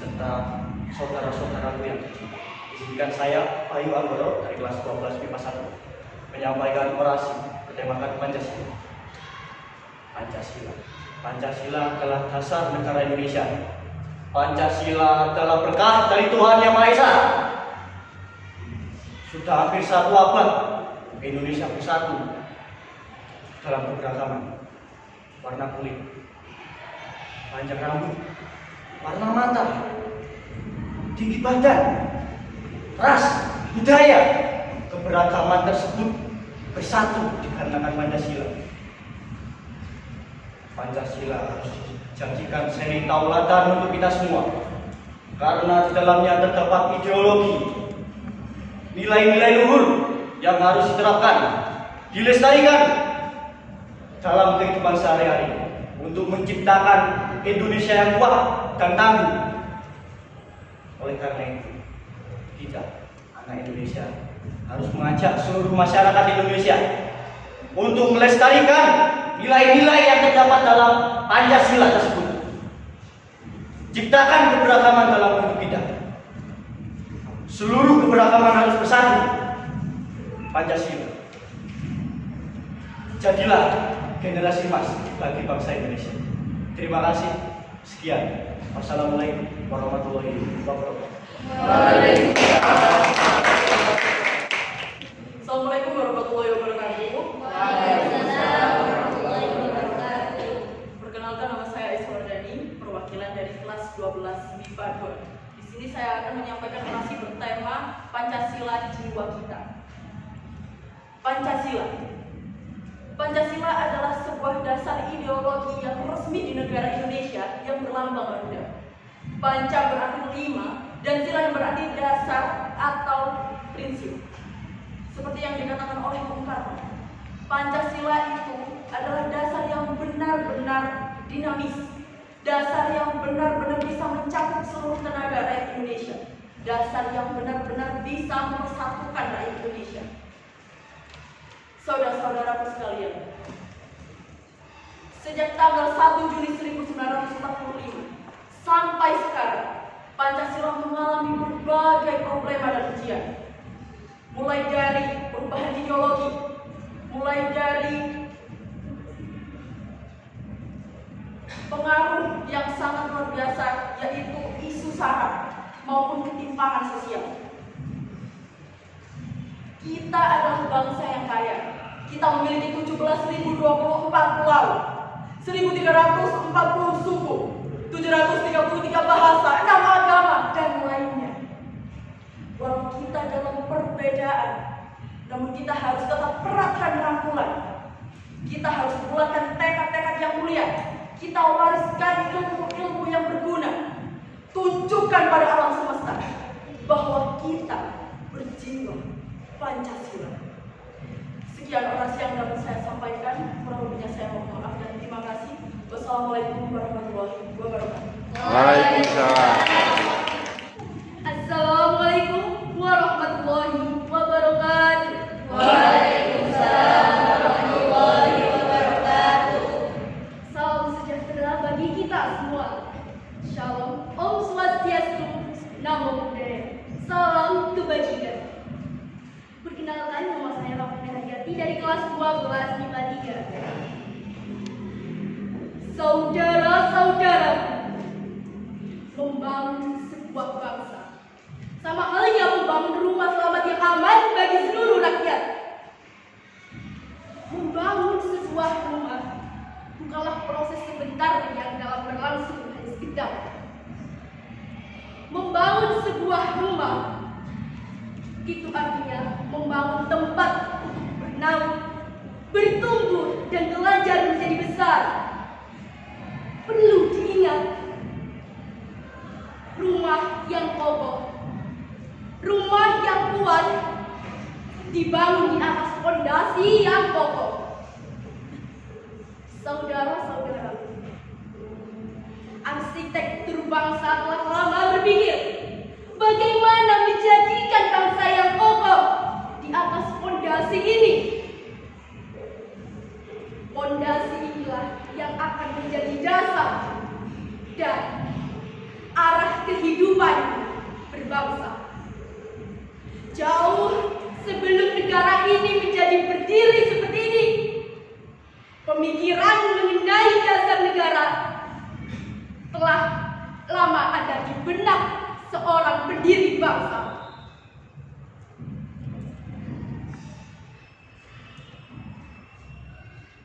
serta saudara-saudaraku yang kecil. Izinkan saya, Bayu Anggoro dari kelas 12 MIPA 1 menyampaikan orasi bertemakan Pancasila. Pancasila. Pancasila adalah dasar negara Indonesia. Pancasila adalah berkah dari Tuhan Yang Maha Esa. Sudah hampir 1 abad Indonesia bersatu dalam keberagaman. Warna kulit, panjang rambut, warna mata, tinggi badan, ras, budaya, keberagaman tersebut bersatu dikarenakan Pancasila. Pancasila harus dijadikan suri tauladan untuk kita semua, karena di dalamnya terdapat ideologi, nilai-nilai luhur yang harus diterapkan, dilestarikan dalam kehidupan sehari-hari untuk menciptakan Indonesia yang kuat dan tangguh. Oleh karena itu, kita, anak Indonesia, harus mengajak seluruh masyarakat Indonesia untuk melestarikan nilai-nilai yang terdapat dalam Pancasila tersebut. Ciptakan keberagaman dalam hidup kita. Seluruh keberagaman harus bersatu. Pancasila. Jadilah generasi emas bagi bangsa Indonesia. Terima kasih. Sekian. Wassalamualaikum warahmatullahi wabarakatuh. Assalamualaikum warahmatullahi wabarakatuh. Perkenalkan, nama saya Iswardani, perwakilan dari kelas 12 MIPA 2. Di sini saya akan menyampaikan orasi bertema Pancasila Jiwa Kita. Pancasila. Pancasila adalah sebuah dasar ideologi yang resmi di negara Indonesia yang berlambang Garuda. Panca berarti 5 dan sila yang berarti dasar atau prinsip. Seperti yang dikatakan oleh Bung Karno, Pancasila itu adalah dasar yang benar-benar dinamis, dasar yang benar-benar bisa mencakup seluruh tenaga rakyat Indonesia, dasar yang benar-benar bisa mempersatukan rakyat Indonesia. Saudara-saudaraku sekalian, sejak tanggal 1 Juni 1945 sampai sekarang, Pancasila mengalami berbagai problema dan ujian. Mulai dari perubahan ideologi, mulai dari pengaruh yang sangat luar biasa, yaitu isu SARA maupun ketimpangan sosial. Kita adalah bangsa yang kaya. Kita memiliki 17.024 pulau, 1.340 suku, 733 bahasa, 6 agama, dan lainnya. Walau kita dalam perbedaan, namun kita harus tetap eratkan rangkulan. Kita harus buatkan tekad-tekad yang mulia. Kita wariskan ilmu-ilmu yang berguna. Tunjukkan pada alam semesta bahwa kita berjiwa Pancasila. Sekian orasi yang dapat saya sampaikan. Kurang lebihnya saya mohon maaf dan terima kasih. Wassalamualaikum warahmatullahi wabarakatuh. Waalaikumsalam. Assalamualaikum warahmatullahi wabarakatuh. Waalaikumsalam warahmatullahi wabarakatuh. Salam sejahtera bagi kita semua. Shalom, Om Swastiastu, Namo Buddhaya. Salam kebajikan. Perkenalkan, nama saya Raffi Hayati dari kelas 12 MIPA 3. Saudara-saudara, membangun sebuah bangsa sama halnya membangun rumah selamat yang aman bagi seluruh rakyat. Membangun sebuah rumah bukanlah proses sebentar yang dalam berlangsung hanya sekejap. Membangun sebuah rumah itu artinya membangun tempat untuk bernaung, bertumbuh, dan belajar menjadi besar. Perlu diingat, rumah yang kokoh, rumah yang kuat, dibangun di atas fondasi yang kokoh. Saudara-saudara, arsitektur bangsa telah lama berpikir bagaimana menjadikan bangsa yang kokoh di atas fondasi ini. Fondasi inilah yang akan menjadi dasar dan arah kehidupan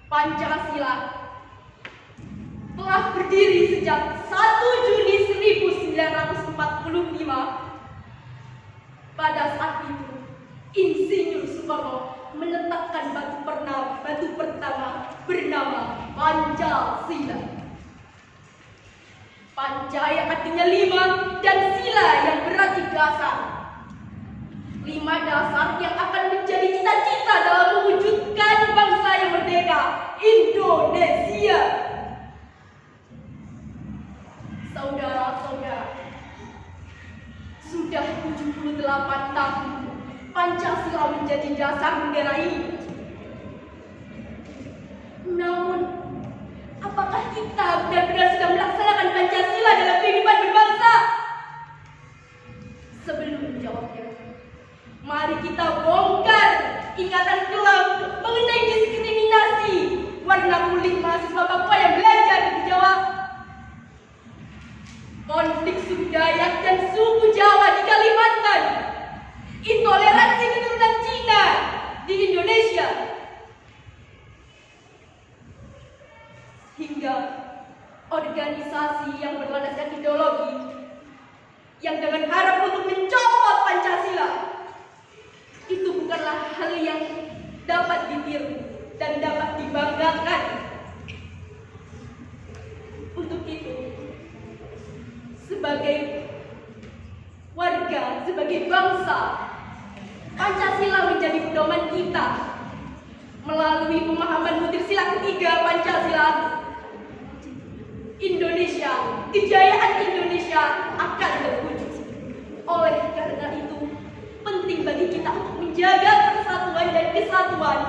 Pancasila telah berdiri sejak 1 Juni 1945. Pada saat itu, Insinyur Soekarno menetapkan batu pertama bernama Pancasila. Panca yang artinya 5 dan sila yang berarti dasar. 5 dasar yang akan menjadi cita-cita dalam mewujudkan bangsa yang merdeka, Indonesia. Saudara-saudara, sudah 78 tahun Pancasila menjadi dasar negara ini. Namun, apakah kita benar-benar sudah melaksanakan Pancasila dalam kehidupan berbangsa? Sebelum menjawabnya, mari kita bongkar ingatan kelam mengenai diskriminasi warna kulit mahasiswa Papua yang belajar di Jawa. Konflik suku Dayak dan suku Jawa di Kalimantan. Intoleransi keturunan Cina di Indonesia. Hingga organisasi yang berlandaskan ideologi yang dengan harap untuk mencopot Pancasila. Itu bukanlah hal yang dapat ditiru dan dapat dibanggakan. Untuk itu, sebagai warga, sebagai bangsa, Pancasila menjadi pedoman kita. Melalui pemahaman butir sila ketiga Pancasila, Indonesia, kejayaan Indonesia akan terwujud. Oleh karena itu, penting bagi kita untuk menjaga persatuan dan kesatuan,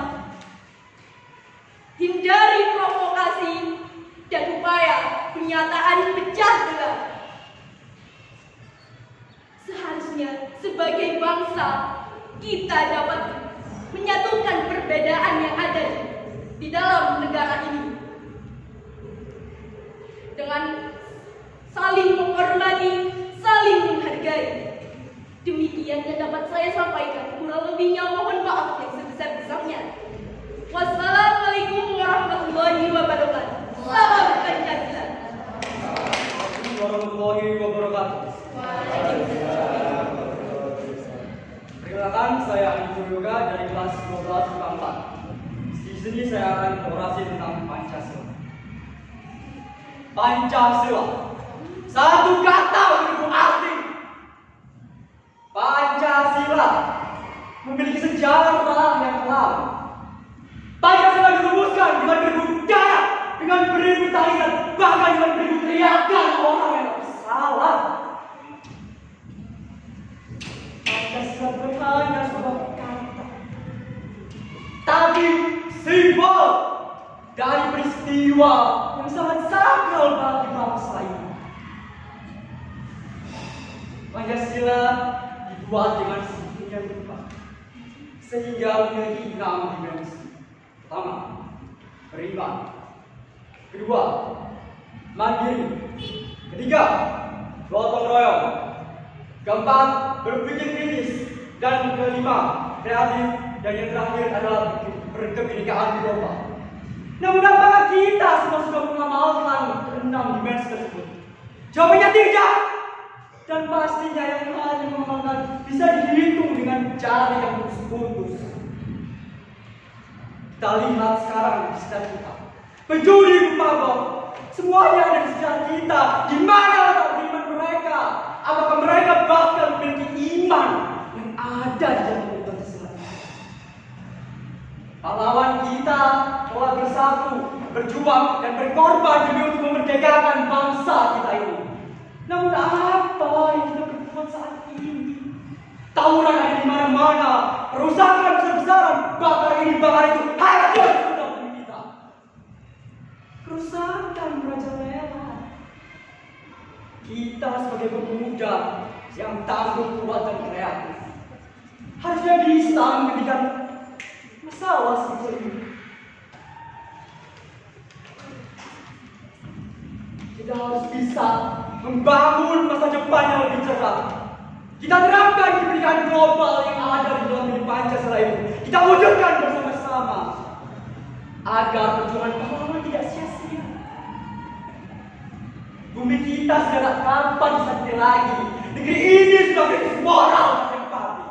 hindari provokasi dan upaya penyataan pecah belah. Seharusnya sebagai bangsa kita dapat menyatukan perbedaan yang ada di dalam negara ini dengan saling menghormati, saling menghargai. Demikian yang dapat saya sampaikan. Kurang lebihnya mohon maaf yang sebesar-besarnya. Wassalamualaikum warahmatullahi wabarakatuh. Salam Pancasila. Warahmatullahi wabarakatuh. Perkenalkan, saya Andi Yoga dari kelas 12 IPA 4. Di sini saya akan berorasi tentang Pancasila. Pancasila, satu kata beribu arti. Pancasila memiliki sejarah yang kelam. Pancasila dirumuskan dengan berbudaya, dengan beribu tangisan, bahkan dengan beribu teriakan orang yang bersalah. Pancasila bukan hanya sebuah kata, tapi simbol dari peristiwa yang sangat sakral bagi bangsa ini. Pancasila dibuat dengan sedemikian rupa sehingga memiliki 6 dimensi. Pertama, beriman. Kedua, mandiri. Ketiga, gotong royong. Keempat, berpikir kritis. Dan kelima, kreatif. Dan yang terakhir adalah berkebinekaan global. Namun apakah kita semua sudah mengamalkan ke-6 dimensi tersebut? Jawabannya tidak. Dan pastinya yang hanya mengamalkan bisa dihitung dengan jari yang putus-putus. Kita lihat sekarang di sekitar kita. Pencuri mabok, semuanya ada di sekitar kita. Di mana letak iman mereka? Apakah mereka bahkan memiliki iman yang ada di dalam Pancasila? Pahlawan kita telah bersatu, berjuang dan berkorban demi untuk memerdekakan bangsa kita ini. Namun apa yang kita berbuat saat ini? Tawuran ada di mana-mana, perusakan besar-besaran, bakar ini bakar itu, hancur sudah bumi kita. Kerusakan merajalela. Kita sebagai pemuda yang tangguh, kuat dan kreatif harusnya bisa menghentikan masalah seperti ini. Kita harus bisa membangun masa depan yang lebih cerah. Kita terapkan kebinekaan global yang ada di dalam Pancasila ini. Kita wujudkan bersama-sama agar perjuangan pahlawan tidak sia-sia. Bumi kita sudah kapan disakiti lagi. Negeri ini sudah krisis moral dan empati.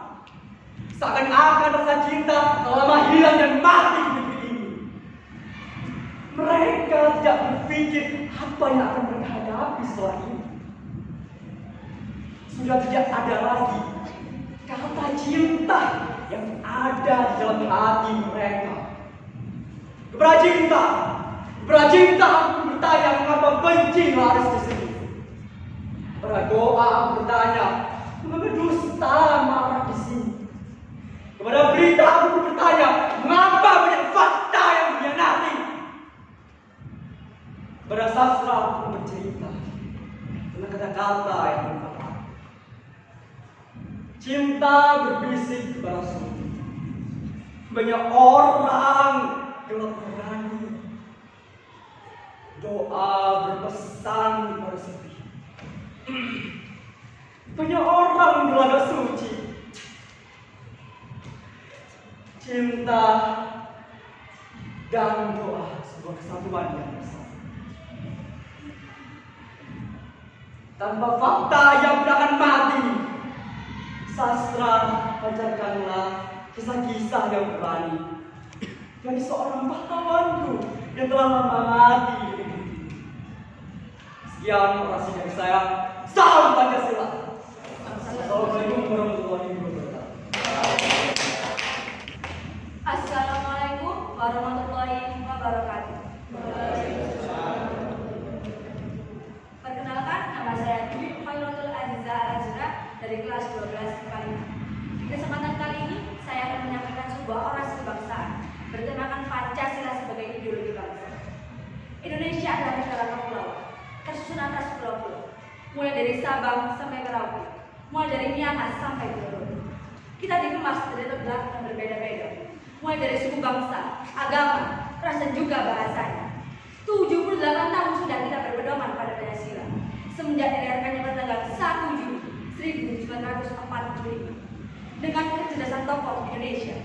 Seakan-akan rasa cinta telah lama hilang dan mati di negeri ini. Mereka tidak berpikir apa yang akan mereka hadapi setelah ini. Sudah tidak ada lagi kata cinta yang ada di dalam hati mereka. Kepada cinta aku bertanya mengapa benci laris di sini. Kepada doa aku bertanya mengapa dusta marah di sini. Kepada berita aku bertanya mengapa banyak fakta yang mengkhianati. Kepada sastra aku bercerita tentang kata-kata yang berkata. Cinta berbisik kepada sunyi. Banyak orang gelap berani. Doa berpesan pada sepi. Banyak orang berlaga suci. Cinta dan doa sebuah kesatuan yang bersama. Tanpa fakta yang tidak akan mati, sastra ajarkanlah kisah-kisah yang berani dari seorang pahlawanku yang telah lama mati. Sekian orasi dari saya. Salam Pancasila. Assalamualaikum warahmatullahi wabarakatuh. Assalamualaikum warahmatullahi wabarakatuh. Perkenalkan, nama saya Dwi Khairatul Aziza Azra dari kelas 12 IPA 5. Di kesempatan kali ini saya akan menyampaikan sebuah orasi kebangsaan bertemakan Pancasila sebagai ideologi bangsa. Indonesia adalah negara kepulauan, tersusun atas pulau-pulau, mulai dari Sabang sampai Merauke, mulai dari Miangas sampai Pulau. Kita dikemas dari belakang yang berbeda-beda, mulai dari suku bangsa, agama, ras dan juga bahasanya. 78 tahun sudah kita berpedoman pada Pancasila semenjak didirikannya pada tanggal 1 Juli 1945 dengan kecerdasan tokoh Indonesia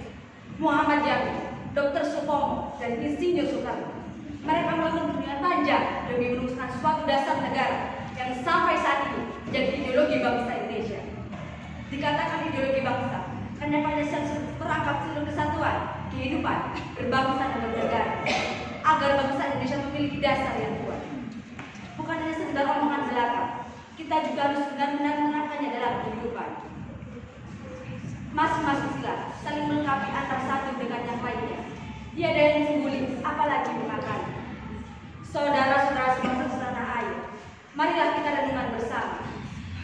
Muhammad Yamin, Dr. Supomo, dan Insinyur Soekarno. Mereka melakukan perjuangan panjang demi merumuskan suatu dasar negara yang sampai saat ini menjadi ideologi bangsa Indonesia. Dikatakan ideologi bangsa karena Pancasila perangkap seluruh kesatuan, kehidupan, berbangsa dan bernegara, agar bangsa Indonesia memiliki dasar yang kuat. Bukan hanya sekedar omongan belaka, kita juga harus benar-benar menerapkannya dalam kehidupan. Masing-masing sila saling melengkapi antara satu dengan yang lainnya. Tiada yang sulit, apalagi memakan. Saudara-saudara semua setanah air, marilah kita renungan bersama.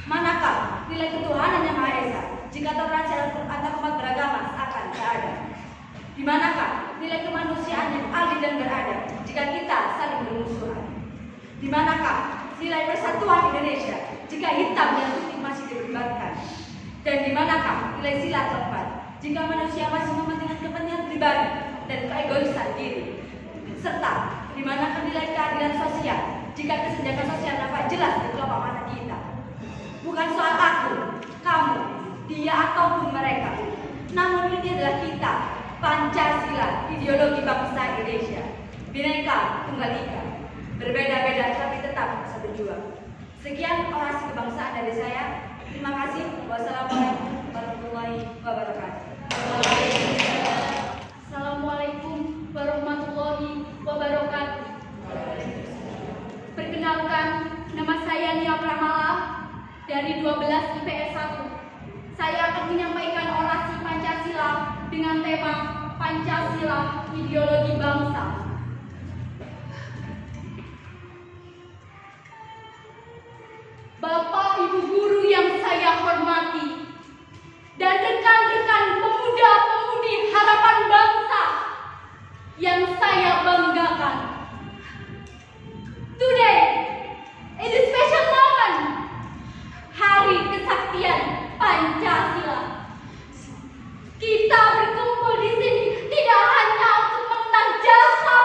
Manakah nilai ketuhanan yang Maha Esa jika toleransi antar umat beragama akan ada? Di manakah nilai kemanusiaan yang adil dan beradab jika kita saling bermusuhan? Di manakah nilai persatuan Indonesia jika hitam dan putih masih diperdebatkan? Dan di manakah nilai sila keempat jika manusia masih mementingkan kepentingan pribadi dan keegoisan diri? Serta di manakah nilai keadilan sosial jika kesenjangan sosial nampak jelas di kelompok mata kita? Bukan soal aku, kamu, dia ataupun mereka, namun ini adalah kita, Pancasila, ideologi bangsa Indonesia. Bhinneka Tunggal Ika, berbeda-beda tapi tetap satu jua. Sekian orasi kebangsaan dari saya. Terima kasih. Wassalamualaikum warahmatullahi wabarakatuh. Assalamualaikum warahmatullahi wabarakatuh. Perkenalkan, nama saya Nia Pramala dari 12 IPS 1. Saya akan menyampaikan orasi Pancasila dengan tema Pancasila Ideologi Bangsa. Bapak Ibu guru yang saya hormati dan rekan-rekan pemuda-pemudi harapan bangsa yang saya banggakan. Today is a special moment, Hari Kesaktian Pancasila. Kita berkumpul di sini tidak hanya untuk mengenang jasa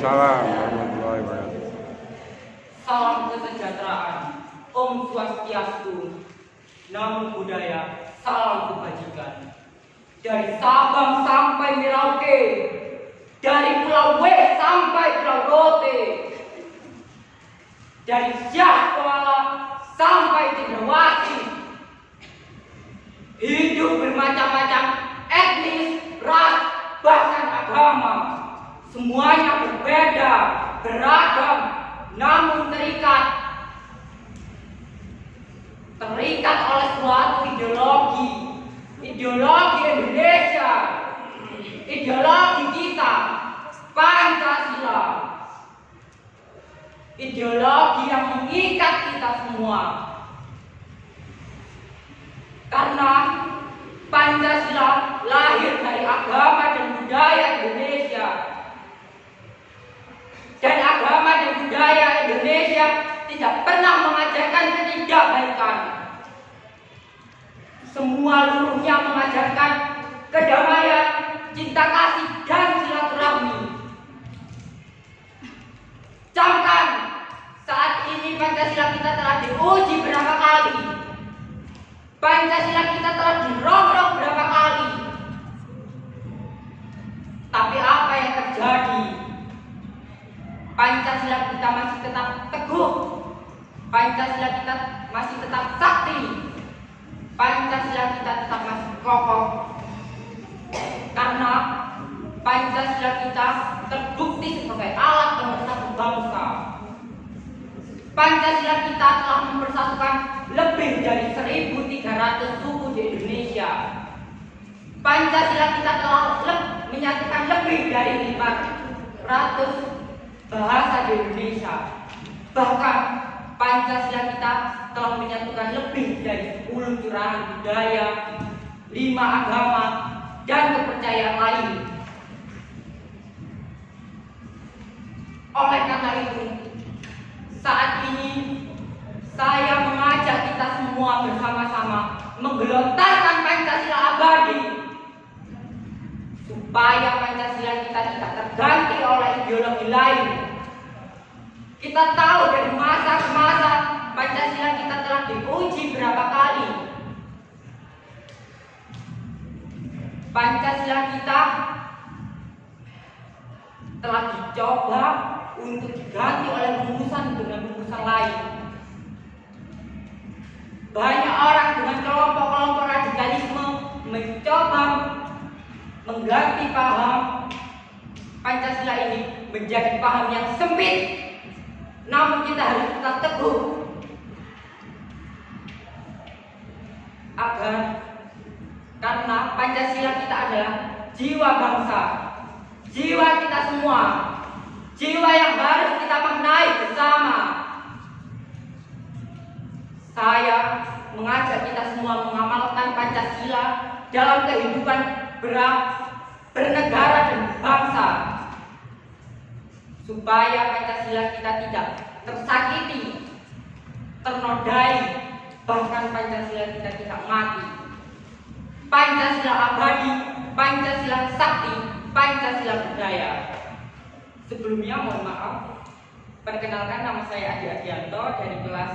Waalaikumsalam warahmatullahi wabarakatuh. Salam kesejahteraan, Om Swastiastu, Namo Buddhaya, salam kebajikan. Dari Sabang sampai Merauke, dari Pulau W sampai Pulau Rote, dari Siak Kuala sampai Cendrawasih, hidup bermacam-macam etnis, ras, bahkan agama. Semuanya berbeda, beragam, namun terikat oleh suatu ideologi Indonesia, ideologi kita, Pancasila, ideologi yang mengikat kita semua. Karena Pancasila lahir dari agama dan budaya Indonesia, dan agama dan budaya Indonesia tidak pernah mengajarkan ketidakbaikan. Semua luruhnya mengajarkan kedamaian, cinta kasih, dan silaturahmi. Camkan, saat ini Pancasila kita telah diuji berapa kali. Pancasila kita telah dirongrong berapa kali. Tapi apa yang terjadi? Pancasila kita masih tetap teguh. Pancasila kita masih tetap sakti. Pancasila kita tetap masih kokoh. Karena Pancasila kita terbukti sebagai alat pemersatu bangsa. Pancasila kita telah mempersatukan lebih dari 1.300 suku di Indonesia. Pancasila kita telah menyatukan lebih dari 500 bahasa di Indonesia. Bahkan Pancasila kita telah menyatukan lebih dari 10 curahan budaya, 5 agama, dan kepercayaan lain. Oleh karena itu, saat ini saya mengajak kita semua bersama-sama menggelontarkan Pancasila abadi, supaya Pancasila kita tidak terganti oleh ideologi lain. Kita tahu dari masa ke masa Pancasila kita telah diuji berapa kali. Pancasila kita telah dicoba untuk diganti oleh rumusan dengan rumusan lain. Banyak orang dengan kelompok-kelompok radikalisme mencoba mengganti paham Pancasila ini menjadi paham yang sempit. Namun kita harus tetap teguh karena Pancasila kita adalah jiwa bangsa, jiwa kita semua, jiwa yang harus kita maknai bersama. Saya mengajak kita semua mengamalkan Pancasila dalam kehidupan bernegara dan bangsa, supaya Pancasila kita tidak tersakiti, ternodai, bahkan Pancasila kita tidak mati. Pancasila abadi, Pancasila sakti, Pancasila budaya. Sebelumnya mohon maaf, perkenalkan nama saya Adi Adianto dari kelas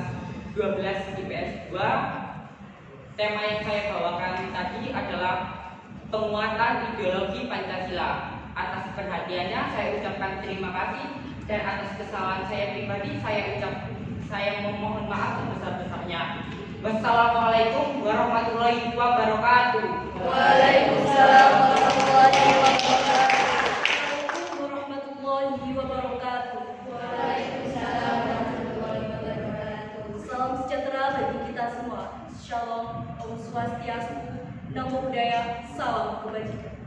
12 IPS 2. Tema yang saya bawakan tadi adalah penguatan ideologi Pancasila. Atas perhatiannya saya ucapkan terima kasih, dan atas kesalahan saya pribadi saya memohon maaf sebesar-besarnya. Wassalamualaikum warahmatullahi wabarakatuh. Waalaikumsalam warahmatullahi wabarakatuh. Waalaikumsalam warahmatullahi wabarakatuh. Salam sejahtera bagi kita semua. Shalom, Om Swastiastu, Namo Buddhaya, salam kebajikan.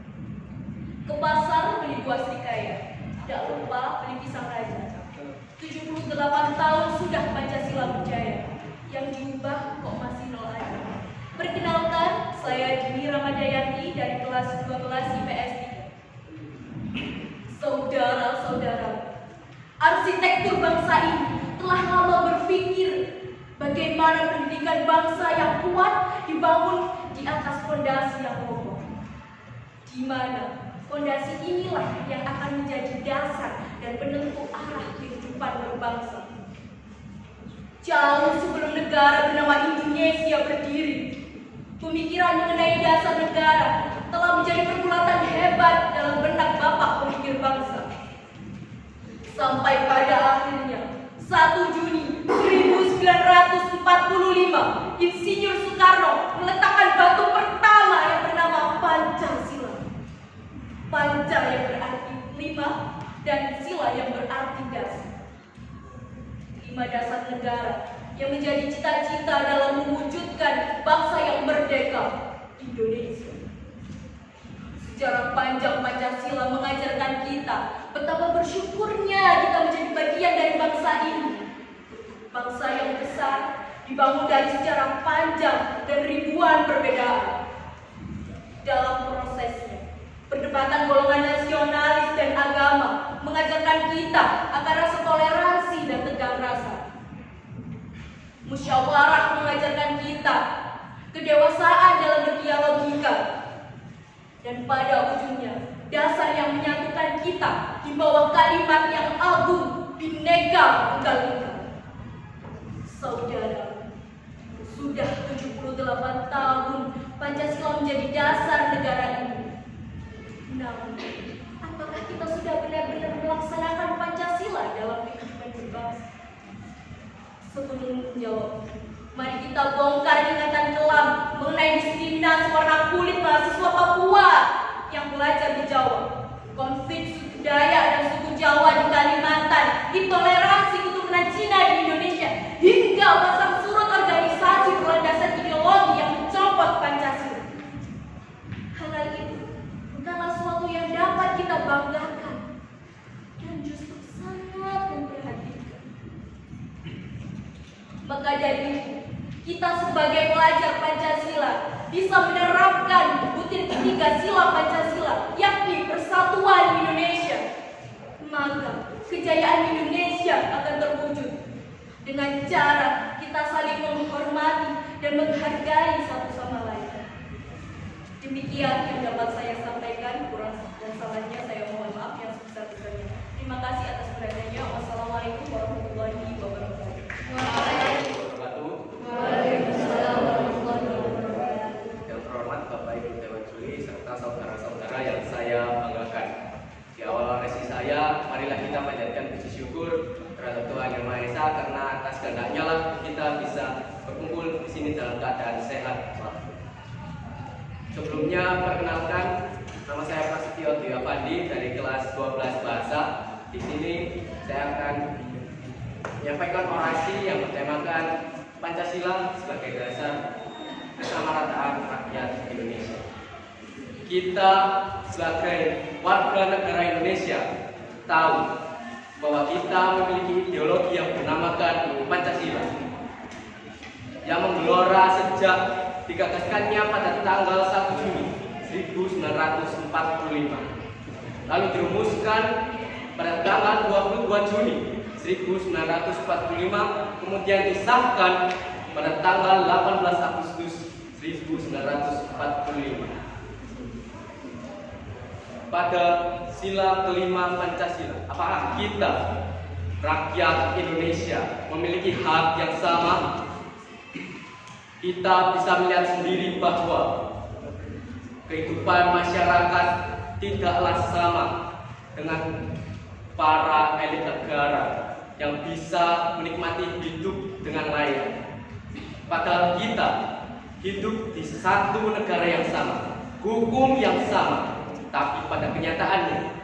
Ke pasar beli buah serikaya, tidak lupa beli pisang raja. 78 tahun sudah Pancasila berjaya, yang diubah kok masih nol aja. Perkenalkan, saya Dini Ramadayati dari kelas 12 IPS 3. Saudara-saudara, arsitektur bangsa ini telah lama berpikir bagaimana pendidikan bangsa yang kuat dibangun di atas fondasi yang kokoh. Di mana fondasi inilah yang akan menjadi dasar dan penentu Jauh sebelum negara bernama Indonesia berdiri, pemikiran mengenai dasar negara telah menjadi pergulatan hebat dalam benak bapak pemikir bangsa. Sampai pada akhirnya 1 Juni 1945, Insinyur Soekarno meletakkan batu pertama yang bernama Pancasila. Panca yang berarti 5 dan sila yang berarti dasar. 5 dasar negara yang menjadi cita-cita dalam mewujudkan bangsa yang merdeka, Indonesia. Sejarah panjang Pancasila mengajarkan kita betapa bersyukurnya kita menjadi bagian dari bangsa ini. Bangsa yang besar dibangun dari sejarah panjang dan ribuan perbedaan. Dalam prosesnya, perdebatan golongan nasionalis dan agama mengajarkan kita akan rasa toleransi dan tegang rasa. Musyawarah mengajarkan kita kedewasaan dalam berdialogika. Dan pada ujungnya, dasar yang menyatukan kita di bawah kalimat yang agung, Bhinneka Tunggal Ika. Saudara, sudah 78 tahun Pancasila menjadi dasar negara ini. Namun, apakah kita sudah benar-benar melaksanakan Pancasila dalam kehidupan berbangsa? Sebelum menjawab, mari kita bongkar ingatan kelam mengenai diskriminasi warna kulit mahasiswa Papua yang belajar di Jawa, konflik suku Dayak dan suku Jawa di Kalimantan, intoleransi keturunan Cina di Indonesia, hingga pasang surut organisasi berlandaskan ideologi yang mencopot Pancasila. Hal itu bukanlah suatu yang dapat kita banggakan dan justru sangat memprihatinkan. Maka dari itu, kita sebagai pelajar Pancasila bisa menerapkan butir ketiga sila Pancasila, yakni persatuan Indonesia. Maka kejayaan Indonesia akan terwujud dengan cara kita saling menghormati dan menghargai satu sama lain. Demikian yang dapat saya sampaikan, kurang dan salahnya saya mohon maaf yang sebesar-besarnya. Terima kasih atas perhatiannya. Wassalamualaikum warahmatullahi wabarakatuh. Waalaikumsalam warahmatullahi wabarakatuh. Yang terhormat Bapak Ibu Dewan Juri serta saudara-saudara yang saya banggakan. Di awal sesi saya, marilah kita panjatkan puji syukur terhadap Tuhan Yang Maha Esa karena atas kehendaknya lah kita bisa berkumpul di sini dalam keadaan sehat. Sebelumnya perkenalkan, nama saya Prasetyo Dwi Avandi dari kelas 12 Bahasa. Di sini saya akan menyampaikan orasi yang bertemakan Pancasila sebagai dasar kesamarataan rakyat Indonesia. Kita sebagai warga negara Indonesia tahu bahwa kita memiliki ideologi yang bernamakan Pancasila yang menggelora sejak digagaskannya pada tanggal 1 Juni 1945, lalu dirumuskan pada tanggal 22 Juni 1945, kemudian disahkan pada tanggal 18 Agustus 1945. Pada sila kelima Pancasila, apakah kita rakyat Indonesia memiliki hak yang sama? Kita bisa melihat sendiri bahwa kehidupan masyarakat tidaklah sama dengan para elit negara yang bisa menikmati hidup dengan layak. Padahal kita hidup di satu negara yang sama, hukum yang sama, tapi pada kenyataannya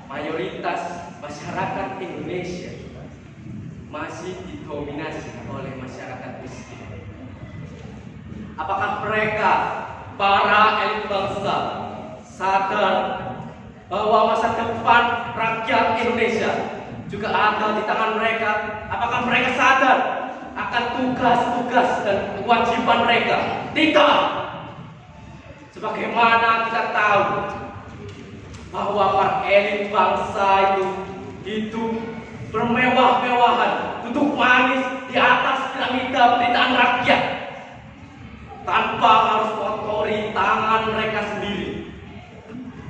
mayoritas masyarakat Indonesia masih didominasi oleh masyarakat miskin. Apakah mereka, para elit bangsa, sadar bahwa masa depan rakyat Indonesia juga ada di tangan mereka? Apakah mereka sadar akan tugas-tugas dan kewajiban mereka? Tidak. Sebagaimana kita tahu bahwa para elit bangsa itu hidup bermewah-mewahan, duduk manis di atas piramida penderitaan rakyat, tanpa harus kotori tangan mereka sendiri,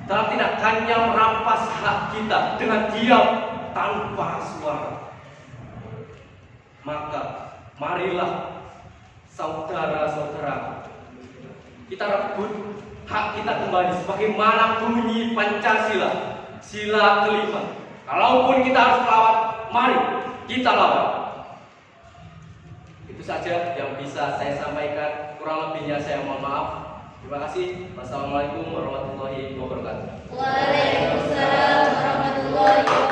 dalam tindakannya merampas hak kita dengan diam tanpa suara. Maka marilah saudara-saudara, kita rebut hak kita kembali sebagaimana bunyi Pancasila, sila kelima. Kalaupun kita harus melawan, mari kita lawan. Itu saja yang bisa saya sampaikan. Kurang lebihnya saya mohon maaf. Terima kasih. Wassalamualaikum warahmatullahi wabarakatuh. Waalaikumsalam warahmatullahi wabarakatuh.